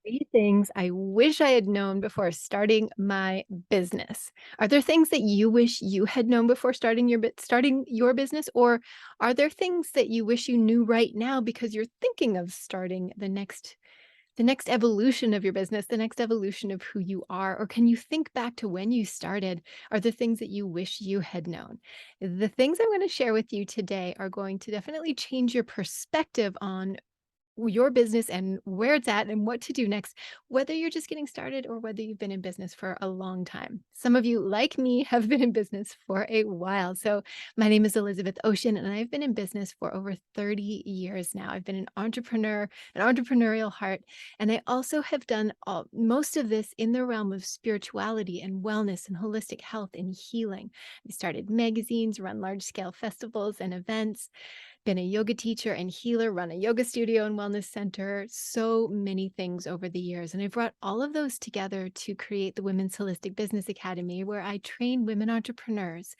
Three things I wish I had known before starting my business. Are there things that you wish you had known before starting your business, or are there things that you wish you knew right now because you're thinking of starting the next evolution of your business, the next evolution of who you are? Or can you think back to when you started? Are there things that you wish you had known? The things I'm going to share with you today are going to definitely change your perspective on your business and where it's at and what to do next, whether you're just getting started or whether you've been in business for a long time. Some of you, like me, have been in business for a while. So, my name is Elizabeth Ocean, and I've been in business for over 30 years now. I've been an entrepreneur, an entrepreneurial heart, and I also have done most of this in the realm of spirituality and wellness and holistic health and healing. I started magazines, run large scale festivals and events, been a yoga teacher and healer, run a yoga studio and wellness center, so many things over the years. And I brought all of those together to create the Women's Holistic Business Academy, where I train women entrepreneurs,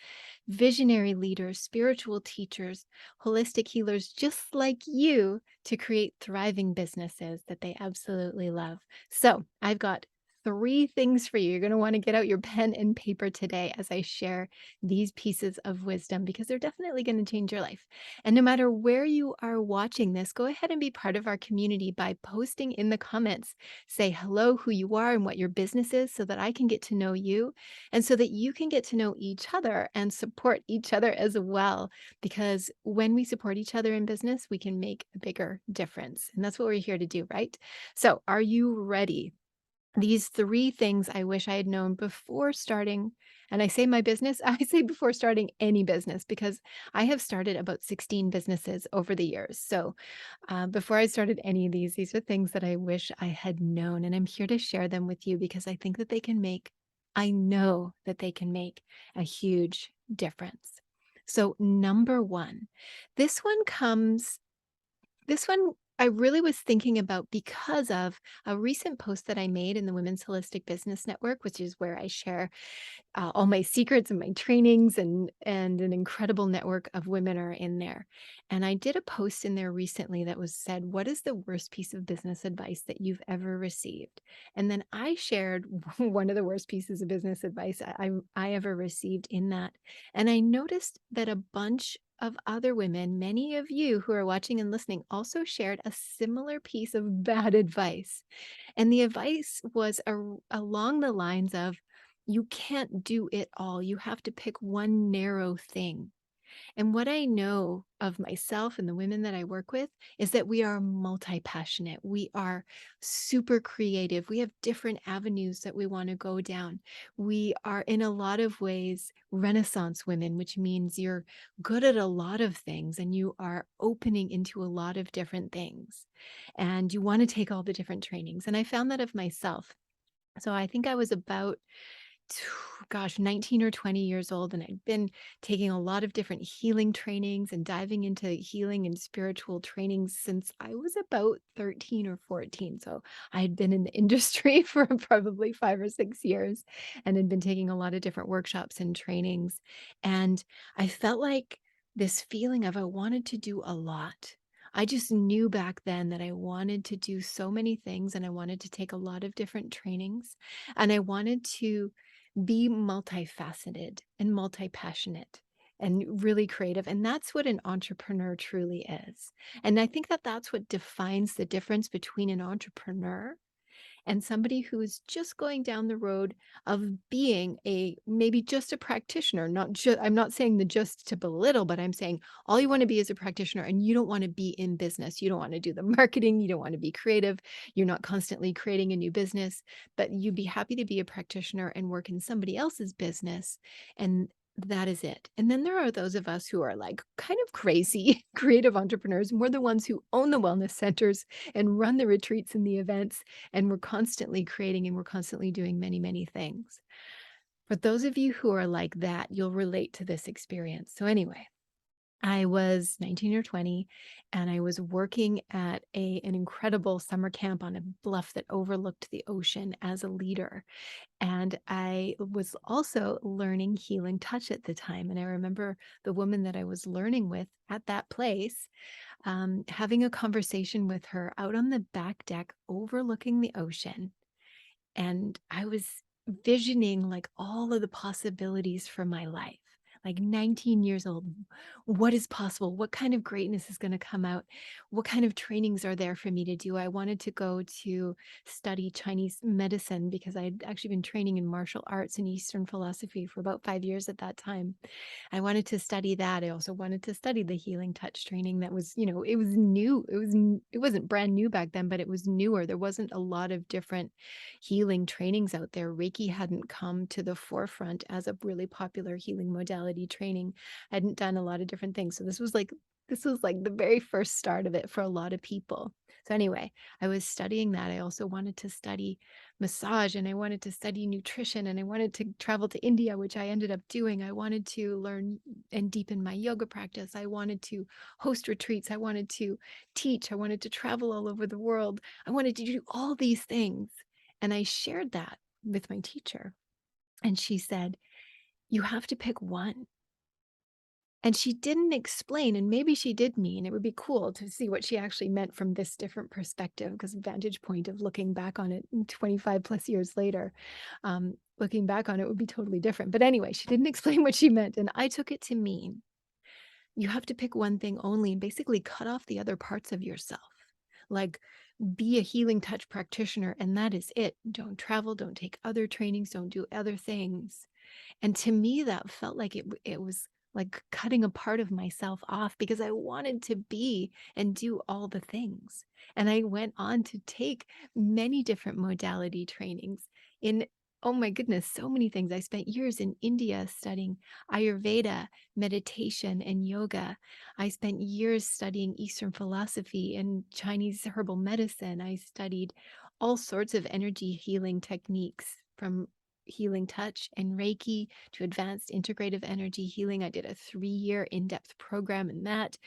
visionary leaders, spiritual teachers, holistic healers just like you to create thriving businesses that they absolutely love. So I've got three things for you. You're going to want to get out your pen and paper today as I share these pieces of wisdom because they're definitely going to change your life. And no matter where you are watching this, go ahead and be part of our community by posting in the comments. Say hello, who you are, and what your business is so that I can get to know you and so that you can get to know each other and support each other as well. Because when we support each other in business, we can make a bigger difference. And that's what we're here to do, right? So, are you ready? These three things I wish I had known before starting, and I say my business, I say before starting any business because I have started about 16 businesses over the years. So, before I started any of these are things that I wish I had known, and I'm here to share them with you because I think that I know that they can make a huge difference. So, number one, this one comes this one I really was thinking about because of a recent post that I made in the Women's Holistic Business Network, which is where I share all my secrets and my trainings, and an incredible network of women are in there. And I did a post in there recently that was said, "What is the worst piece of business advice that you've ever received?" And then I shared one of the worst pieces of business advice I ever received in that. And I noticed that a bunch of other women, many of you who are watching and listening, also shared a similar piece of bad advice. And the advice was along the lines of, you can't do it all. You have to pick one narrow thing. And what I know of myself and the women that I work with is that we are multi passionate. We are super creative. We have different avenues that we want to go down. We are, in a lot of ways, Renaissance women, which means you're good at a lot of things and you are opening into a lot of different things. And you want to take all the different trainings. And I found that of myself. So I think I was about gosh, 19 or 20 years old. And I'd been taking a lot of different healing trainings and diving into healing and spiritual trainings since I was about 13 or 14. So I had been in the industry for probably 5 or 6 years and had been taking a lot of different workshops and trainings. And I felt like this feeling of I wanted to do a lot. I just knew back then that I wanted to do so many things and I wanted to take a lot of different trainings and I wanted to be multifaceted and multi-passionate and really creative. And that's what an entrepreneur truly is. And I think that that's what defines the difference between an entrepreneur and somebody who is just going down the road of being a maybe just a practitioner. Not just, I'm not saying the just to belittle, but I'm saying all you want to be is a practitioner and you don't want to be in business. You don't want to do the marketing, you don't want to be creative, you're not constantly creating a new business, but you'd be happy to be a practitioner and work in somebody else's business. And that is it. And then there are those of us who are like kind of crazy creative entrepreneurs, and we're the ones who own the wellness centers and run the retreats and the events, and we're constantly creating and we're constantly doing many, many things. For those of you who are like that, you'll relate to this experience. So anyway, I was 19 or 20 and I was working at an incredible summer camp on a bluff that overlooked the ocean as a leader. And I was also learning healing touch at the time. And I remember the woman that I was learning with at that place having a conversation with her out on the back deck overlooking the ocean. And I was visioning like all of the possibilities for my life. Like 19 years old, what is possible? What kind of greatness is going to come out? What kind of trainings are there for me to do? I wanted to go to study Chinese medicine because I had actually been training in martial arts and Eastern philosophy for about 5 years at that time. I wanted to study that. I also wanted to study the healing touch training that was, it was new. It wasn't brand new back then, but it was newer. There wasn't a lot of different healing trainings out there. Reiki hadn't come to the forefront as a really popular healing modality training. I hadn't done a lot of different things. So this was like the very first start of it for a lot of people. So anyway, I was studying that. I also wanted to study massage and I wanted to study nutrition and I wanted to travel to India, which I ended up doing. I wanted to learn and deepen my yoga practice. I wanted to host retreats. I wanted to teach. I wanted to travel all over the world. I wanted to do all these things. And I shared that with my teacher. And she said, "You have to pick one." And she didn't explain, and maybe she did mean it would be cool to see what she actually meant from this different perspective, because vantage point of looking back on it 25 plus years later, looking back on it would be totally different. But anyway, she didn't explain what she meant. And I took it to mean you have to pick one thing only and basically cut off the other parts of yourself. Like, be a healing touch practitioner, and that is it. Don't travel, don't take other trainings, don't do other things. And to me, that felt like it was like cutting a part of myself off because I wanted to be and do all the things. And I went on to take many different modality trainings in, oh my goodness, so many things. I spent years in India studying Ayurveda, meditation, and yoga. I spent years studying Eastern philosophy and Chinese herbal medicine. I studied all sorts of energy healing techniques from healing touch and Reiki to advanced integrative energy healing. I did a 3-year in-depth program in that.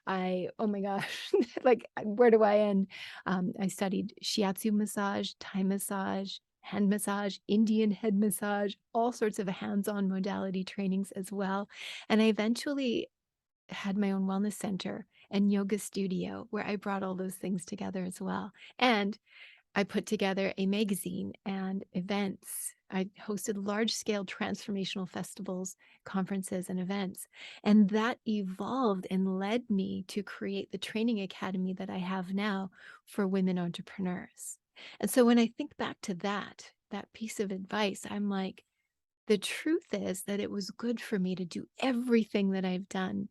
Oh my gosh, like where do I end? I studied shiatsu massage, Thai massage, hand massage, Indian head massage, all sorts of hands-on modality trainings as well. And I eventually had my own wellness center and yoga studio where I brought all those things together as well. And I put together a magazine and events. I hosted large scale transformational festivals, conferences, and events. And that evolved and led me to create the training academy that I have now for women entrepreneurs. And so when I think back to that piece of advice, I'm like, the truth is that it was good for me to do everything that I've done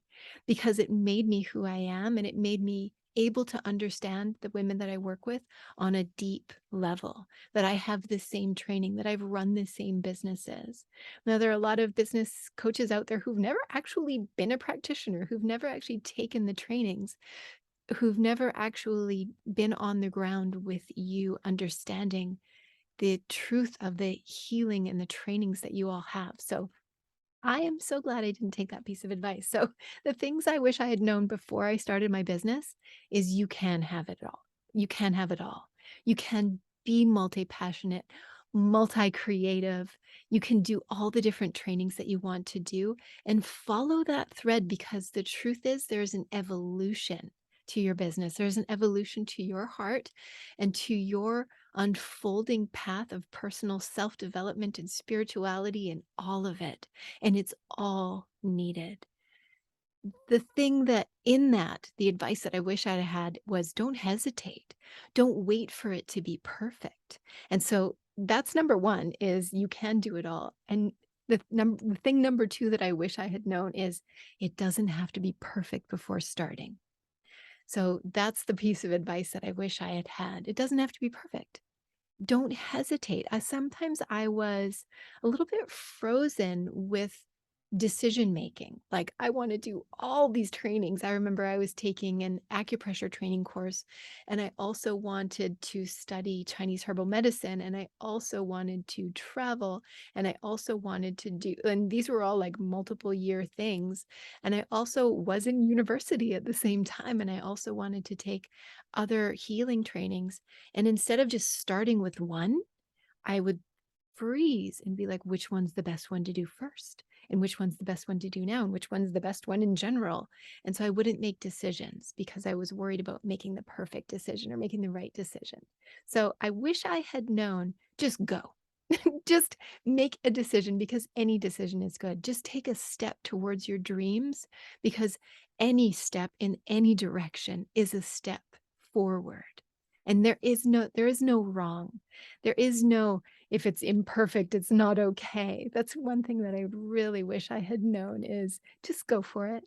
because it made me who I am and it made me able to understand the women that I work with on a deep level, that I have the same training, that I've run the same businesses. Now, there are a lot of business coaches out there who've never actually been a practitioner, who've never actually taken the trainings, who've never actually been on the ground with you, understanding the truth of the healing and the trainings that you all have. So I am so glad I didn't take that piece of advice. So the things I wish I had known before I started my business is you can have it all. You can have it all. You can be multi-passionate, multi-creative. You can do all the different trainings that you want to do and follow that thread because the truth is there's an evolution to your business. There's an evolution to your heart and to your unfolding path of personal self-development and spirituality and all of it. And it's all needed. The thing that in that, the advice that I wish I had was don't hesitate. Don't wait for it to be perfect. And so that's number one is you can do it all. And the thing number two that I wish I had known is it doesn't have to be perfect before starting. So that's the piece of advice that I wish I had had. It doesn't have to be perfect. Don't hesitate. Sometimes I was a little bit frozen with decision making. Like I want to do all these trainings. I remember I was taking an acupressure training course and I also wanted to study Chinese herbal medicine and I also wanted to travel and I also wanted to do, and these were all like multiple year things. And I also was in university at the same time and I also wanted to take other healing trainings. And instead of just starting with one, I would freeze and be like, which one's the best one to do first? and which one's the best one to do now and which one's the best one in general. And so I wouldn't make decisions because I was worried about making the perfect decision or making the right decision. So I wish I had known, just go. Just make a decision because any decision is good. Just take a step towards your dreams because any step in any direction is a step forward. And there is no wrong. There is no, if it's imperfect, it's not okay. That's one thing that I really wish I had known is just go for it.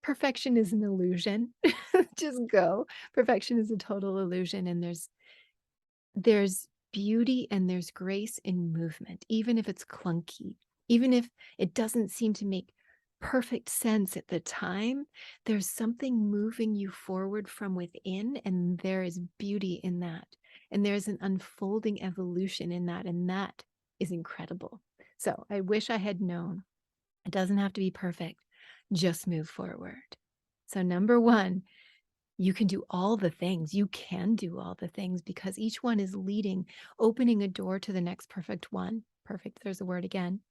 Perfection is an illusion. Just go. Perfection is a total illusion, and there's beauty and there's grace in movement, even if it's clunky, even if it doesn't seem to make perfect sense at the time. There's something moving you forward from within, and there is beauty in that. And there's an unfolding evolution in that, and that is incredible. So I wish I had known it doesn't have to be perfect, just move forward. So, number one, you can do all the things. You can do all the things because each one is leading, opening a door to the next perfect one. Perfect, there's a word again.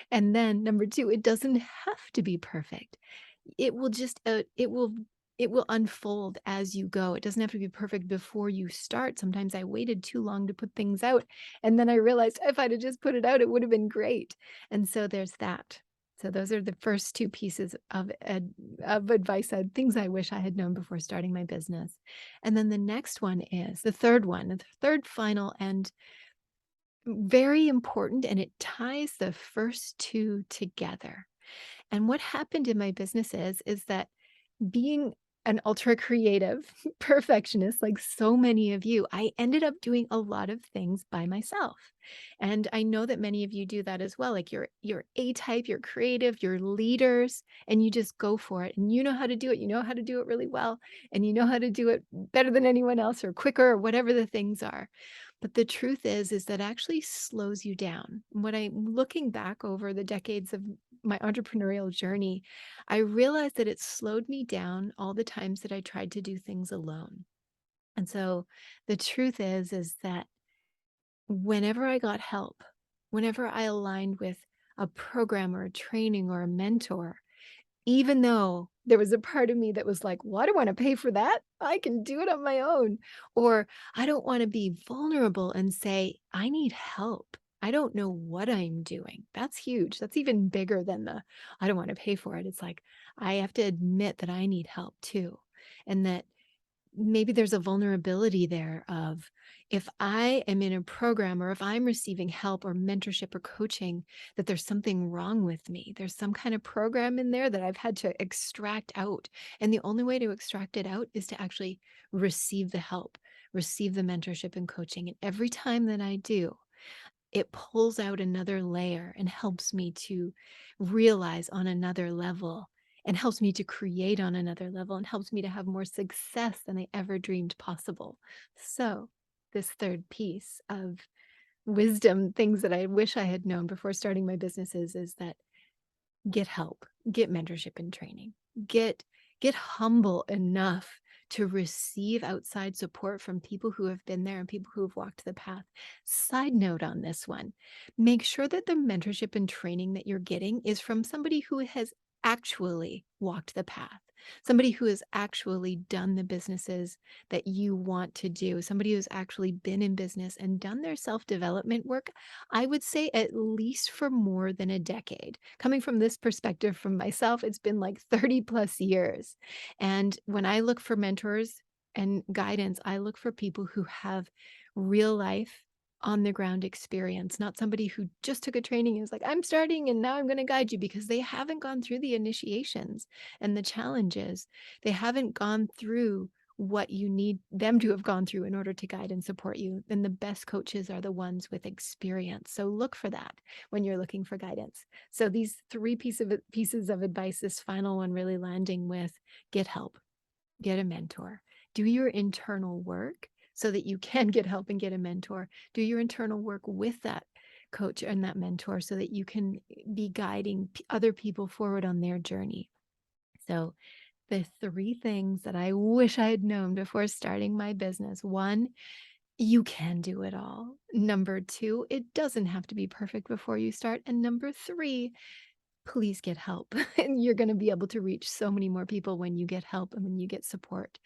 And then number two, it doesn't have to be perfect. It will just, it will unfold as you go. It doesn't have to be perfect before you start. Sometimes I waited too long to put things out, and then I realized if I'd have just put it out, it would have been great. And so there's that. So those are the first two pieces of advice, things I wish I had known before starting my business. And then the next one is the third one, the third final and very important, and it ties the first two together. And what happened in my business is that being an ultra creative perfectionist, like so many of you, I ended up doing a lot of things by myself. And I know that many of you do that as well. Like you're A-type, you're creative, you're leaders, and you just go for it. And you know how to do it. You know how to do it really well. And you know how to do it better than anyone else or quicker or whatever the things are. But the truth is that actually slows you down. When I'm looking back over the decades of my entrepreneurial journey, I realized that it slowed me down all the times that I tried to do things alone. And so the truth is that whenever I got help, whenever I aligned with a program or a training or a mentor, even though there was a part of me that was like, "Well, I don't wanna pay for that. I can do it on my own." Or, I don't wanna be vulnerable and say, "I need help. I don't know what I'm doing." That's huge. That's even bigger than the, "I don't wanna pay for it." It's like, I have to admit that I need help too, and that maybe there's a vulnerability there of if I am in a program or if I'm receiving help or mentorship or coaching, that there's something wrong with me. There's some kind of program in there that I've had to extract out. And the only way to extract it out is to actually receive the help, receive the mentorship and coaching. And every time that I do, it pulls out another layer and helps me to realize on another level and helps me to create on another level and helps me to have more success than I ever dreamed possible. So, this third piece of wisdom, things that I wish I had known before starting my businesses is that get help, get mentorship and training, get get humble enough to receive outside support from people who have been there and people who have walked the path. Side note on this one, make sure that the mentorship and training that you're getting is from somebody who has actually walked the path, somebody who has actually done the businesses that you want to do, somebody who's actually been in business and done their self-development work. I would say at least for more than a decade. Coming from this perspective from myself, it's been like 30 plus years. And when I look for mentors and guidance, I look for people who have real life on the ground experience, not somebody who just took a training and is like, I'm starting and now I'm going to guide you because they haven't gone through the initiations and the challenges. They haven't gone through what you need them to have gone through in order to guide and support you. Then the best coaches are the ones with experience. So look for that when you're looking for guidance. So these three pieces of advice, this final one really landing with get help, get a mentor, do your internal work so that you can get help and get a mentor. Do your internal work with that coach and that mentor so that you can be guiding other people forward on their journey. So the three things that I wish I had known before starting my business. One, you can do it all. Number two, it doesn't have to be perfect before you start. And number three, please get help. And you're going to be able to reach so many more people when you get help and when you get support.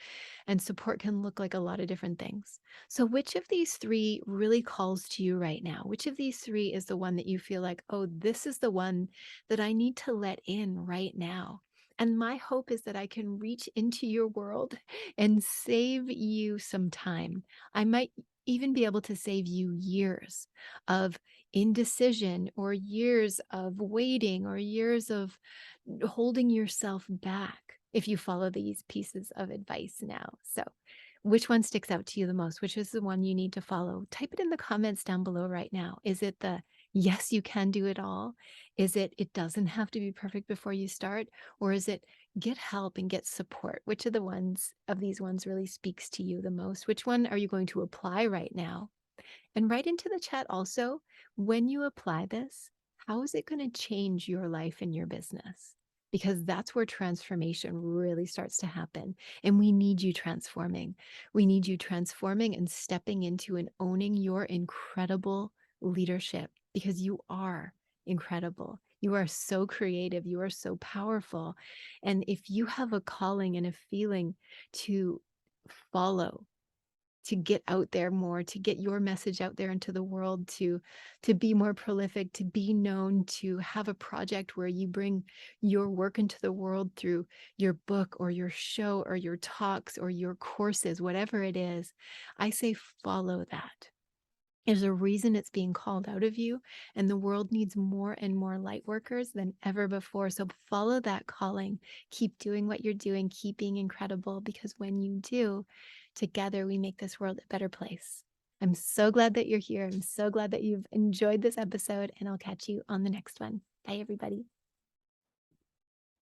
And support can look like a lot of different things. So, which of these three really calls to you right now? Which of these three is the one that you feel like, oh, this is the one that I need to let in right now? And my hope is that I can reach into your world and save you some time. I might even be able to save you years of indecision or years of waiting or years of holding yourself back if you follow these pieces of advice now. So, which one sticks out to you the most? Which is the one you need to follow? Type it in the comments down below right now. Is it the yes, you can do it all? Is it doesn't have to be perfect before you start? Or is it get help and get support? Which of the ones of these ones really speaks to you the most? Which one are you going to apply right now? And write into the chat also, when you apply this, how is it going to change your life and your business? Because that's where transformation really starts to happen. And we need you transforming. We need you transforming and stepping into and owning your incredible leadership because you are incredible. You are so creative. You are so powerful. And if you have a calling and a feeling to follow, to get out there more, to get your message out there into the world, to be more prolific, to be known, to have a project where you bring your work into the world through your book or your show or your talks or your courses, whatever it is, I say follow that. There's a reason it's being called out of you, and the world needs more and more light workers than ever before. So follow that calling. Keep doing what you're doing. Keep being incredible because when you do, together we make this world a better place. I'm so glad that you're here. I'm so glad that you've enjoyed this episode, and I'll catch you on the next one. Bye, everybody.